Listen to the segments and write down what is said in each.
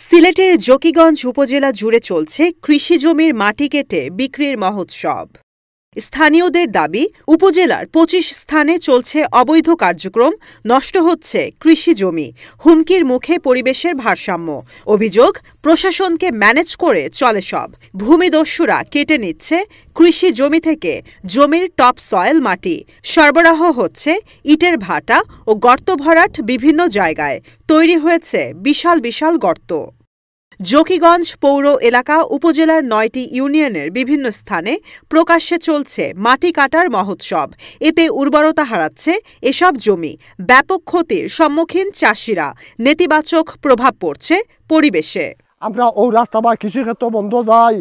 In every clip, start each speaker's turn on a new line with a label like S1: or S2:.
S1: সিলেটের জকিগঞ্জ উপজেলা জুড়ে চলছে কৃষি জমির মাটি কেটে বিক্রির মহোৎসব। স্থানীয়দের দাবি, উপজেলার ২৫ স্থানে চলছে অবৈধ কার্যক্রম, নষ্ট হচ্ছে কৃষি জমি, হুমকির মুখে পরিবেশের ভারসাম্য। অভিযোগ, প্রশাসনকে ম্যানেজ করে চলে সব। ভূমিদস্যুরা কেটে নিচ্ছে কৃষি জমি থেকে জমির টপ সয়েল মাটি। সরবরাহ হচ্ছে ইটের ভাটা ও গর্ত ভরাট। বিভিন্ন জায়গায় তৈরি হয়েছে বিশাল বিশাল গর্ত। জকিগঞ্জ পৌর এলাকা উপজেলার ৯টি ইউনিয়নের বিভিন্ন স্থানে প্রকাশ্যে চলছে মাটি কাটার মহোৎসব। এতে উর্বরতা হারাচ্ছে এসব জমি, ব্যাপক ক্ষতির সম্মুখীন চাষিরা, নেতিবাচক প্রভাব পড়ছে পরিবেশে।
S2: আমরা ও রাস্তা বা কৃষিক্ষেত্র বন্ধ যাই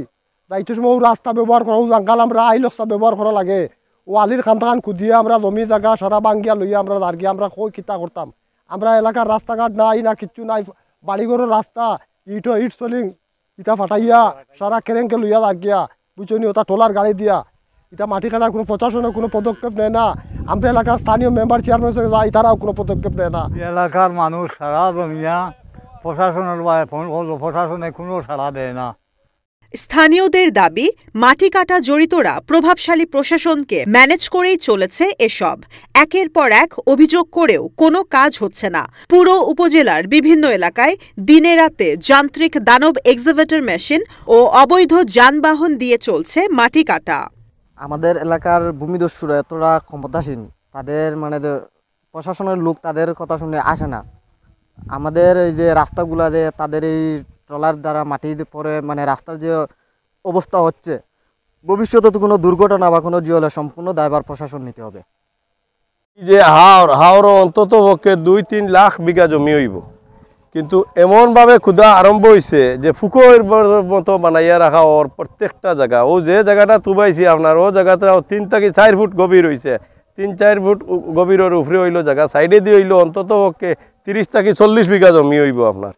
S2: যাইতে সময় ও রাস্তা ব্যবহার করা, ও জাঙ্গাল আমরা আইলক্সা ব্যবহার করা লাগে। ও আলির খান খুদিয়ে আমরা জমি জায়গা সারা বাঙ্গিয়া লইয়া আমরা দাঁড়িয়ে আমরা কই কিতা করতাম। আমরা এলাকার রাস্তাঘাট নাই, না কিচ্ছু নাই, বাড়িঘরের রাস্তা ইট চলিং ইটা ফাটাইয়া সারা কেরেঙ্কে লইয়া দাঁড়িয়া বুঝছনি, ওটা টোলার গাড়ি দিয়া এটা মাটি কাটার কোনো প্রশাসনের কোনো পদক্ষেপ নেয় না। আমরা এলাকার স্থানীয় মেম্বার চেয়ারম্যান যাই, তারাও কোনো পদক্ষেপ নেয় না।
S3: এলাকার মানুষ সারা জমিয়া প্রশাসনে কোনো সাড়া দেয় না।
S1: স্থানীয়দের দাবি, মাটি কাটা জড়িতরা প্রভাবশালী প্রশাসনকে ম্যানেজ করেই চলেছে এসব। একের পর এক অভিযোগ করেও কোনো কাজ হচ্ছে না। পুরো উপজেলার বিভিন্ন এলাকায় দিনে রাতে যান্ত্রিক দানব এক্সকাভেটর মেশিন ও অবৈধ যানবাহন দিয়ে চলছে মাটি কাটা।
S4: আমাদের এলাকার ভূমিদস্যুরা এতটা ক্ষমতাসীন, তাদের প্রশাসনের লোক তাদের কথা শুনে আসে না। আমাদের এই যে রাস্তাগুলা যে তাদের এই ট্রলার দ্বারা মাটি পরে রাস্তার যে অবস্থা হচ্ছে, ভবিষ্যতে তো কোনো দুর্ঘটনা বা কোনো হলে সম্পূর্ণ দায়ভার প্রশাসন নিতে হবে।
S5: যে হাওর অন্তত পক্ষে ২-৩ লাখ বিঘা জমি হইব, কিন্তু এমনভাবে ক্ষুধা আরম্ভ হয়েছে যে ফুকোর মতো বানাইয়া রাখা ওর প্রত্যেকটা জায়গা। ও যে জায়গাটা তুবাইছি আপনার, ও জায়গাটা ৩ থেকে ৪ ফুট গভীর হয়েছে, ৩-৪ ফুট গভীরের উপরে হইল জায়গা, সাইডে দিয়ে হইল অন্তত পক্ষে ৩০ থেকে ৪০ বিঘা জমি হইব আপনার।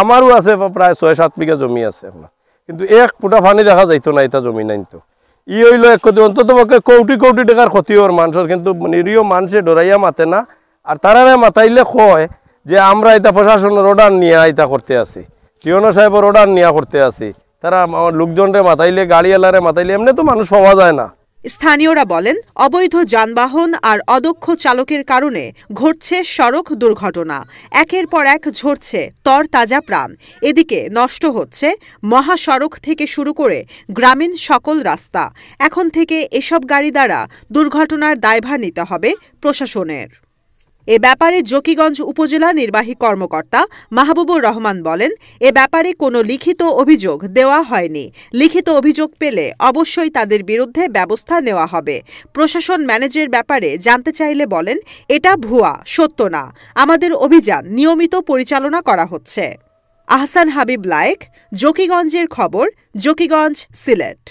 S5: আমারও আছে প্রায় ৬-৭ বিঘা জমি আছে আপনার, কিন্তু এক ফুটা পানি দেখা যাইতো না, এটা জমি নাই তো। ই হইল এক কোটি, অন্তত পক্ষে কোটি কোটি টাকার ক্ষতি ওর মানুষের, কিন্তু নিরীহ মানুষে ডরাইয়া মাতে না। আর তারারে মাতাইলে কয় যে আমরা এটা প্রশাসনের অর্ডার নিয়ে এটা করতে আসি, টিওনো সাহেবের অর্ডার নিয়ে করতে আসি। তারা লোকজনরে মাতাইলে, গাড়িওয়ালারে মাতাইলে এমনি তো মানুষ পাওয়া যায় না।
S1: স্থানীয়রা বলেন, অবৈধ যানবাহন আর অদক্ষ চালকের কারণে ঘটছে সড়ক দুর্ঘটনা। একের পর এক ঝরছে তরতাজা প্রাণ। এদিকে নষ্ট হচ্ছে মহাসড়ক থেকে শুরু করে গ্রামীণ সকল রাস্তা। এখন থেকে এসব গাড়ি দ্বারা দুর্ঘটনার দায়ভার নিতে হবে প্রশাসনের। এ ব্যাপারে জকিগঞ্জ উপজেলা নির্বাহী কর্মকর্তা মাহবুবুর রহমান বলেন, এ ব্যাপারে কোনো লিখিত অভিযোগ দেওয়া হয়নি। লিখিত অভিযোগ পেলে অবশ্যই তাদের বিরুদ্ধে ব্যবস্থা নেওয়া হবে। প্রশাসন ম্যানেজের ব্যাপারে জানতে চাইলে বলেন, এটা ভুয়া, সত্য না। আমাদের অভিযান নিয়মিত পরিচালনা করা হচ্ছে। আহসান হাবিব লায়েক, জকিগঞ্জের খবর, জকিগঞ্জ, সিলেট।